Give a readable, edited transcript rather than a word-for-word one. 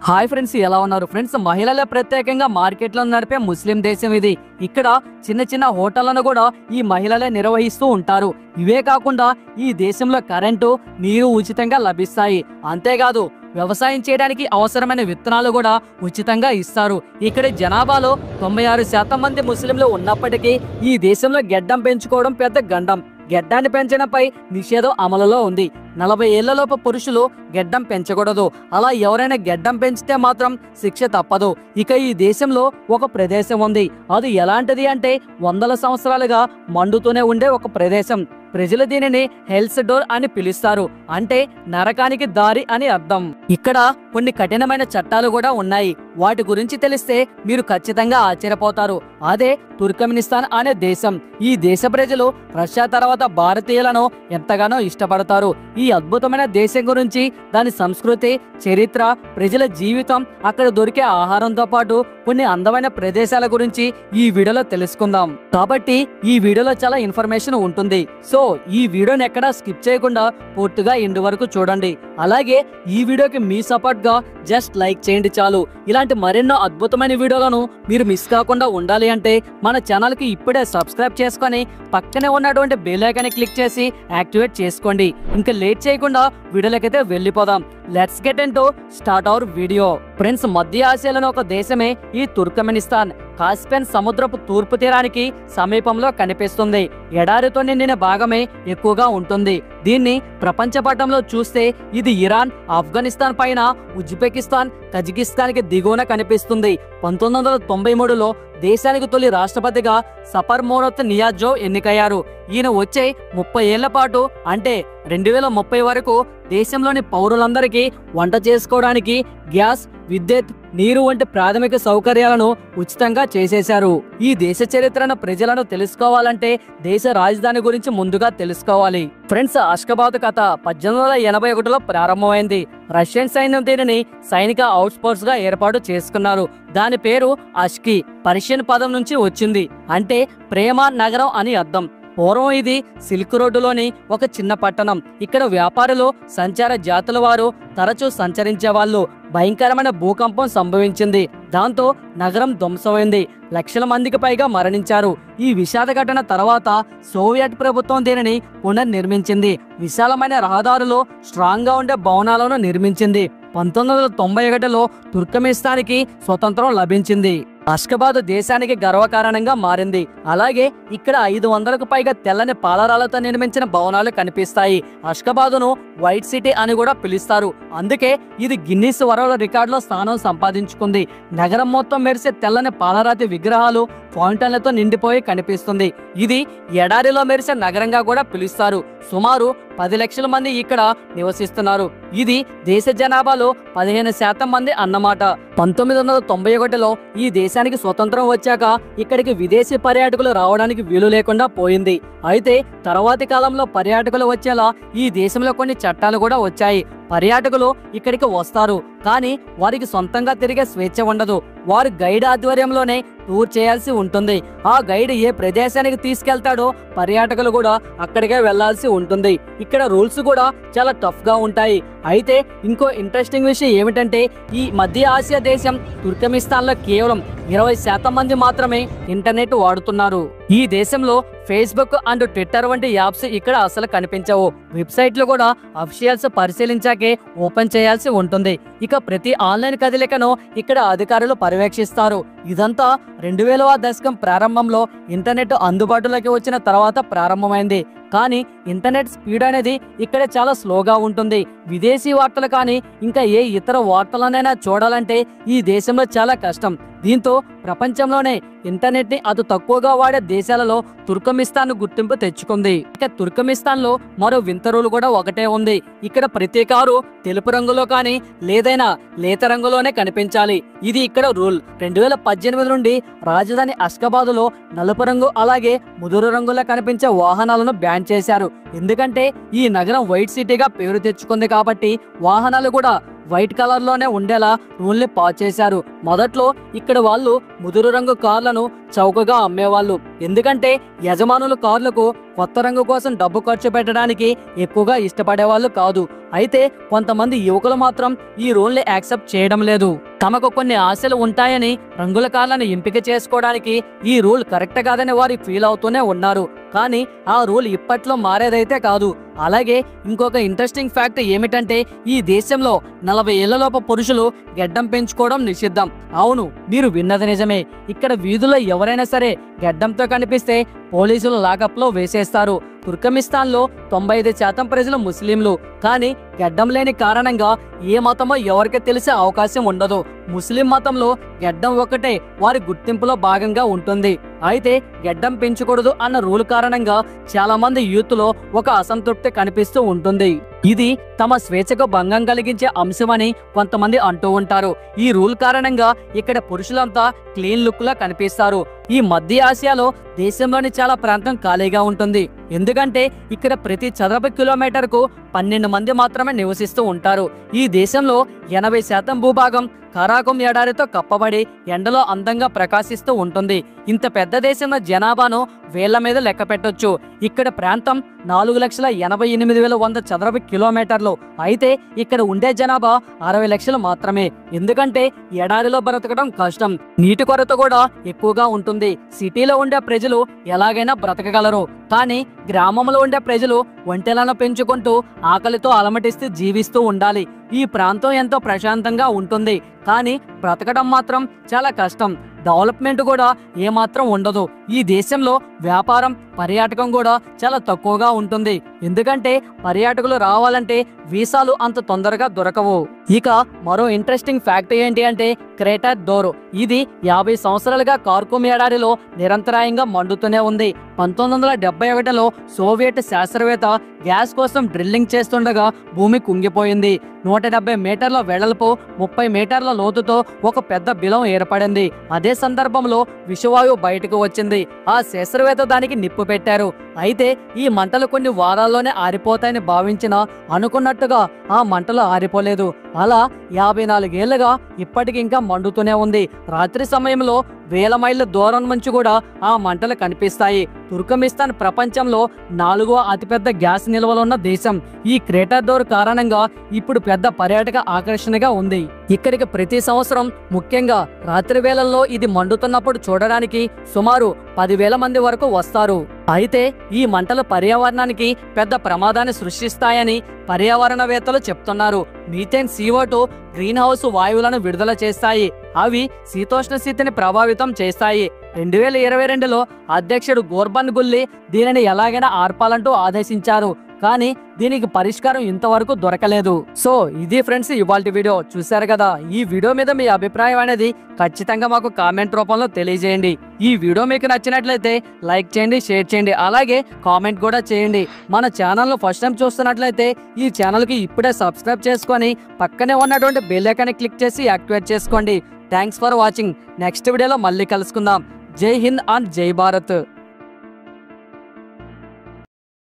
Hi friends, ఎలా ఉన్నారు friends? మహిళల ప్రత్యేకంగా మార్కెట్లో నడిపే ముస్లిం దేశం ఇది. ఇక్కడ చిన్న చిన్న హోటళ్లను కూడా ఈ మహిళలే నిర్వహిస్తూ ఉంటారు. ఇవే కాకుండా ఈ దేశంలో కరెంటు, నీరు ఉచితంగా లభిస్తాయి. అంతేకాదు వ్యవసాయం చేయడానికి అవసరమైన విత్తనాలు కూడా ఉచితంగా ఇస్తారు. ఇక్కడ జనాభాలో 96% మంది ముస్లింలు ఉన్నప్పటికీ ఈ దేశంలో గెడ్డం పెంచుకోవడం పెద్ద గండం. గెడ్డాన్ని పెంచడంపై నిషేధం అమలులో ఉంది. 40 ఏళ్లలోపు పురుషులు గెడ్డం పెంచకూడదు. అలా ఎవరైనా గెడ్డం పెంచితే మాత్రం శిక్ష తప్పదు. ఇక ఈ దేశంలో ఒక ప్రదేశం ఉంది. అది ఎలాంటిది అంటే వందల సంవత్సరాలుగా మండుతూనే ఉండే ఒక ప్రదేశం. ప్రజలు దీనిని హెల్స్ డోర్ అని పిలుస్తారు. అంటే నరకానికి దారి అని అర్థం. ఇక్కడ కొన్ని కఠినమైన చట్టాలు కూడా ఉన్నాయి. వాటి గురించి తెలిస్తే మీరు ఖచ్చితంగా ఆశ్చర్యపోతారు. అదే తుర్కమెనిస్తాన్ అనే దేశం. ఈ దేశ ప్రజలు రష్యా తర్వాత భారతీయులను ఎంతగానో ఇష్టపడతారు. ఈ అద్భుతమైన దేశం గురించి, దాని సంస్కృతి, చరిత్ర, ప్రజల జీవితం, అక్కడ దొరికే ఆహారంతో పాటు కొన్ని అందమైన ప్రదేశాల గురించి ఈ వీడియోలో తెలుసుకుందాం. కాబట్టి ఈ వీడియోలో చాలా ఇన్ఫర్మేషన్ ఉంటుంది. సో ఈ వీడియోని ఎక్కడా స్కిప్ చేయకుండా పూర్తిగా ఎండ్ వరకు చూడండి. అలాగే ఈ వీడియోకి మీ సపోర్ట్ గా జస్ట్ లైక్ చేయండి చాలు. ఇలాంటి మరెన్నో అద్భుతమైన వీడియోలను మీరు మిస్ కాకుండా ఉండాలి అంటే మన ఛానల్ కి ఇప్పుడే సబ్స్క్రైబ్ చేసుకొని పక్కనే ఉన్నటువంటి బెల్ ఐకాన్ క్లిక్ చేసి యాక్టివేట్ చేసుకోండి. ఇంకా లేట్ చేయకుండా వీడియోలకైతే వెళ్ళిపోదాం. Let's get into start our video. Friends, మధ్య ఆసియాలోని ఒక దేశమే ఈ తుర్కమెనిస్తాన్. కాస్పియన్ సముద్రపు తూర్పు తీరానికి సమీపంలో కనిపిస్తుంది. ఎడారితో నిండిన భాగమే ఎక్కువగా ఉంటుంది. దీన్ని ప్రపంచ పటంలో చూస్తే ఇది ఇరాన్, ఆఫ్ఘనిస్తాన్ పైన ఉజ్బెకిస్తాన్, కజకిస్తాన్ కి దిగువన కనిపిస్తుంది. 1993లో దేశానికి తొలి రాష్ట్రపతిగా సఫర్ మోరత్ నియాజోవ్ ఎన్నికయ్యారు. ఈయన వచ్చే 30 ఏళ్ల పాటు అంటే 2030 వరకు దేశంలోని పౌరులందరికీ వంట చేసుకోవడానికి గ్యాస్, విద్యుత్, నీరు వంటి ప్రాథమిక సౌకర్యాలను ఉచితంగా చేసేశారు. ఈ దేశ చరిత్రను ప్రజలను తెలుసుకోవాలంటే దేశ రాజధాని గురించి ముందుగా తెలుసుకోవాలి. ఫ్రెండ్స్, అష్కబాద్ కథ 1881లో ప్రారంభమైంది. రష్యన్ సైన్యం దీనిని సైనిక అవుట్ పోస్ట్ గా ఏర్పాటు చేసుకున్నారు. దాని పేరు అష్కి పర్షియన్ పదం నుంచి వచ్చింది. అంటే ప్రేమ నగరం అని అర్థం. పూర్వం ఇది సిల్క్ రోడ్డులోని ఒక చిన్న పట్టణం. ఇక్కడ వ్యాపారులు, సంచార జాతుల వారు తరచూ సంచరించే వాళ్ళు. భయంకరమైన భూకంపం సంభవించింది. దాంతో నగరం ధ్వంసమైంది. లక్షల మందికి పైగా మరణించారు. ఈ విషాద ఘటన తర్వాత సోవియట్ ప్రభుత్వం దీనిని పునర్నిర్మించింది. విశాలమైన రహదారులు, స్ట్రాంగ్ గా ఉండే భవనాలను నిర్మించింది. 1991లో తుర్కమెనిస్తాన్కి స్వతంత్రం లభించింది. అష్కబాద్ దేశానికి గర్వకారణంగా మారింది. అలాగే ఇక్కడ 500కు పైగా తెల్లని పాలరాలతో నిర్మించిన భవనాలు కనిపిస్తాయి. అష్కబాదును వైట్ సిటీ అని కూడా పిలుస్తారు. అందుకే ఇది గిన్నిస్ వరల్డ్ రికార్డులో స్థానం సంపాదించుకుంది. నగరం మొత్తం మెరిసే తెల్లని పాలరాతి విగ్రహాలు, ఫౌంటైన్లతో నిండిపోయి కనిపిస్తుంది. ఇది ఎడారిలో మెరిసే నగరంగా కూడా పిలుస్తారు. సుమారు 10 లక్షల మంది ఇక్కడ నివసిస్తున్నారు. ఇది దేశ జనాభాలో 15% మంది అన్నమాట. 1991లో ఈ దేశానికి స్వతంత్రం వచ్చాక ఇక్కడికి విదేశీ పర్యాటకులు రావడానికి వీలు లేకుండా పోయింది. అయితే తర్వాతి కాలంలో పర్యాటకులు వచ్చేలా ఈ దేశంలో కొన్ని చట్టాలు కూడా వచ్చాయి. పర్యాటకులు ఇక్కడికి వస్తారు, కానీ వారికి సొంతంగా తిరిగే స్వేచ్ఛ ఉండదు. వారు గైడ్ ఆధ్వర్యంలోనే టూర్ చేయాల్సి ఉంటుంది. ఆ గైడ్ ఏ ప్రదేశానికి తీసుకెళ్తాడో పర్యాటకులు కూడా అక్కడికే వెళ్లాల్సి ఉంటుంది. ఇక్కడ రూల్స్ కూడా చాలా టఫ్ గా ఉంటాయి. అయితే ఇంకో ఇంట్రెస్టింగ్ విషయం ఏమిటంటే ఈ మధ్య ఆసియా దేశం తుర్కమెనిస్తాన్ లో కేవలం 20% మంది మాత్రమే ఇంటర్నెట్ వాడుతున్నారు. ఈ దేశంలో ఫేస్బుక్ అండ్ ట్విట్టర్ వంటి యాప్స్ ఇక్కడ అసలు కనిపించవు. వెబ్సైట్లు కూడా అఫీషియల్స్ పరిశీలించాకే ఓపెన్ చేయాల్సి ఉంటుంది. ఇక ప్రతి ఆన్లైన్ కదలికను ఇక్కడ అధికారులు పర్యవేక్షిస్తారు. ఇదంతా 2000వ దశకం ప్రారంభంలో ఇంటర్నెట్ అందుబాటులోకి వచ్చిన తర్వాత ప్రారంభమైంది. కానీ ఇంటర్నెట్ స్పీడ్ అనేది ఇక్కడ చాలా స్లోగా ఉంటుంది. విదేశీ వార్తలు కానీ ఇంకా ఏ ఇతర వార్తలనైనా చూడాలంటే ఈ దేశంలో చాలా కష్టం. దీంతో ప్రపంచంలోనే ఇంటర్నెట్ ని అతి తక్కువగా వాడే దేశాలలో తుర్కమెనిస్తాన్ గుర్తింపు తెచ్చుకుంది. ఇక తుర్కమెనిస్తాన్ లో మరో వింత రూల్ కూడా ఒకటే ఉంది. ఇక్కడ ప్రతి కారు తెలుపు రంగులో కానీ లేదైనా లేత రంగులోనే కనిపించాలి. ఇది ఇక్కడ రూల్. 2018 నుండి రాజధాని అష్కబాద్ లో నలుపు రంగు అలాగే ముదురు రంగులో కనిపించే వాహనాలను బ్యాన్ చేశారు. ఎందుకంటే ఈ నగరం వైట్ సిటీగా పేరు తెచ్చుకుంది కాబట్టి వాహనాలు కూడా వైట్ కలర్ లోనే ఉండేలా రూల్ ని పాస్ చేశారు. మొదట్లో ఇక్కడ వాళ్ళు ముదురు రంగు కార్లను చౌకగా అమ్మేవాళ్ళు. ఎందుకంటే యజమానులు కార్లకు కొత్త రంగు కోసం డబ్బు ఖర్చు పెట్టడానికి ఎక్కువగా ఇష్టపడేవాళ్ళు కాదు. అయితే కొంతమంది యువకులు మాత్రం ఈ రూల్ని యాక్సెప్ట్ చేయడం లేదు. తమకు కొన్ని ఆశలు ఉంటాయని రంగుల కార్లను ఎంపిక చేసుకోవడానికి ఈ రూల్ కరెక్ట్ కాదని వారు ఫీల్ అవుతూనే ఉన్నారు. కానీ ఆ రూల్ ఇప్పట్లో మారేదైతే కాదు. అలాగే ఇంకొక ఇంట్రెస్టింగ్ ఫ్యాక్ట్ ఏమిటంటే ఈ దేశంలో 40 ఏళ్లలోపు పురుషులు గెడ్డం పెంచుకోవడం నిషిద్ధం. అవును, మీరు విన్నది నిజమే. ఇక్కడ వీధుల్లో ఎవరైనా సరే గెడ్డంతో కనిపిస్తే పోలీసులు లాకప్లో వేసేస్తారు. తుర్కమిస్తాన్లో 95% ప్రజలు ముస్లింలు. కానీ గెడ్డం లేని కారణంగా ఏ మతమో ఎవరికి తెలిసే అవకాశం ఉండదు. ముస్లిం మతంలో గెడ్డం ఒకటే వారి గుర్తింపులో భాగంగా ఉంటుంది. అయితే గెడ్డం పెంచకూడదు అన్న రూల్ కారణంగా చాలా మంది యూత్ లో ఒక అసంతృప్తి కనిపిస్తూ ఉంటుంది. ఇది తమ స్వేచ్ఛకు భంగం కలిగించే అంశమని కొంతమంది అంటూ ఉంటారు. ఈ రూల్ కారణంగా ఇక్కడ పురుషులంతా క్లీన్ లుక్ లా కనిపిస్తారు. ఈ మధ్య ఆసియాలో దేశంలోని చాలా ప్రాంతం ఖాళీగా ఉంటుంది. ఎందుకంటే ఇక్కడ ప్రతి చదరపు కిలోమీటర్కు 12 మంది మాత్రమే నివసిస్తూ ఉంటారు. ఈ దేశంలో 80% భూభాగం కరాకుం ఎడారితో కప్పబడి ఎండలో అందంగా ప్రకాశిస్తూ ఉంటుంది. ఇంత పెద్ద దేశంలో జనాభాను వేళ్ల మీద లెక్క పెట్టొచ్చు. ఇక్కడ ప్రాంతం 4,88,100 చదరపు కిలోమీటర్లు. అయితే ఇక్కడ ఉండే జనాభా 60 లక్షలు మాత్రమే. ఎందుకంటే ఎడారిలో బ్రతకడం కష్టం, నీటి కొరత కూడా ఎక్కువగా ఉంటుంది. సిటీలో ఉండే ప్రజలు ఎలాగైనా బ్రతకగలరు. కానీ గ్రామంలో ఉండే ప్రజలు ఒంటెలను పెంచుకుంటూ ఆకలితో అలమటిస్తూ జీవిస్తూ ఉండాలి. ఈ ప్రాంతం ఎంతో ప్రశాంతంగా ఉంటుంది, కానీ బ్రతకడం మాత్రం చాలా కష్టం. డెవలప్మెంట్ కూడా ఏమాత్రం ఉండదు. ఈ దేశంలో వ్యాపారం, పర్యాటకం కూడా చాలా తక్కువగా ఉంటుంది. ఎందుకంటే పర్యాటకులు రావాలంటే వీసాలు అంత తొందరగా దొరకవు. ఇక మరో ఇంట్రెస్టింగ్ ఫ్యాక్ట్ ఏంటి అంటే క్రేటర్ డోర్. ఇది 50 సంవత్సరాలుగా కార్కుమ్ ఎడారిలో నిరంతరాయంగా మండుతూనే ఉంది. 1971లో సోవియట్ శాస్త్రవేత్త గ్యాస్ కోసం డ్రిల్లింగ్ చేస్తుండగా భూమి కుంగిపోయింది. 170 మీటర్ల వెడల్పు, 30 మీటర్ల లోతుతో ఒక పెద్ద బిలం ఏర్పడింది. అదే సందర్భంలో విషవాయువు బయటకు వచ్చింది. ఆ శాస్త్రవేత్త దానికి నిప్పు పెట్టారు. అయితే ఈ మంటలు కొన్ని వారాల్లోనే ఆరిపోతాయని భావించినా అనుకున్నట్టుగా ఆ మంటలు ఆరిపోలేదు. అలా 54 ఏళ్లుగా ఇప్పటికి ఇంకా మండుతూనే ఉంది. రాత్రి సమయంలో వేల మైళ్ళ దూరం నుంచి కూడా ఆ మంటలు కనిపిస్తాయి. తుర్కమిస్తాన్ ప్రపంచంలో 4వ అతిపెద్ద గ్యాస్ నిల్వలున్న దేశం. ఈ క్రేటర్ డోర్ కారణంగా ఇప్పుడు పెద్ద పర్యాటక ఆకర్షణగా ఉంది. ఇక్కడికి ప్రతి సంవత్సరం, ముఖ్యంగా రాత్రి వేళల్లో ఇది మండుతున్నప్పుడు చూడడానికి సుమారు 10,000 మంది వరకు వస్తారు. అయితే ఈ మంటలు పర్యావరణానికి పెద్ద ప్రమాదాన్ని సృష్టిస్తాయని పర్యావరణవేత్తలు చెప్తున్నారు. మీథేన్, CO2 గ్రీన్ హౌస్ వాయువులను విడుదల చేస్తాయి. అవి శీతోష్ణ స్థితిని ప్రభావితం చేస్తాయి. 2022లో అధ్యక్షుడు గోర్బన్ గుల్లీ దీనిని ఎలాగైనా ఆర్పాలంటూ ఆదేశించారు. కానీ దీనికి పరిష్కారం ఇంతవరకు దొరకలేదు. సో ఇది ఫ్రెండ్స్ ఇవాల్టి వీడియో. చూశారు కదా, ఈ వీడియో మీద మీ అభిప్రాయం అనేది ఖచ్చితంగా మాకు కామెంట్ రూపంలో తెలియజేయండి. ఈ వీడియో మీకు నచ్చినట్లయితే లైక్ చేయండి, షేర్ చేయండి, అలాగే కామెంట్ కూడా చేయండి. మన ఛానల్ను ఫస్ట్ టైం చూస్తున్నట్లయితే ఈ ఛానల్కి ఇప్పుడే సబ్స్క్రైబ్ చేసుకొని పక్కనే ఉన్నటువంటి బెల్ ఐకాన్ని క్లిక్ చేసి యాక్టివేట్ చేసుకోండి. Thanks for watching. నెక్స్ట్ వీడియోలో మళ్ళీ కలుసుకుందాం. జై హింద్ అండ్ జై భారత్.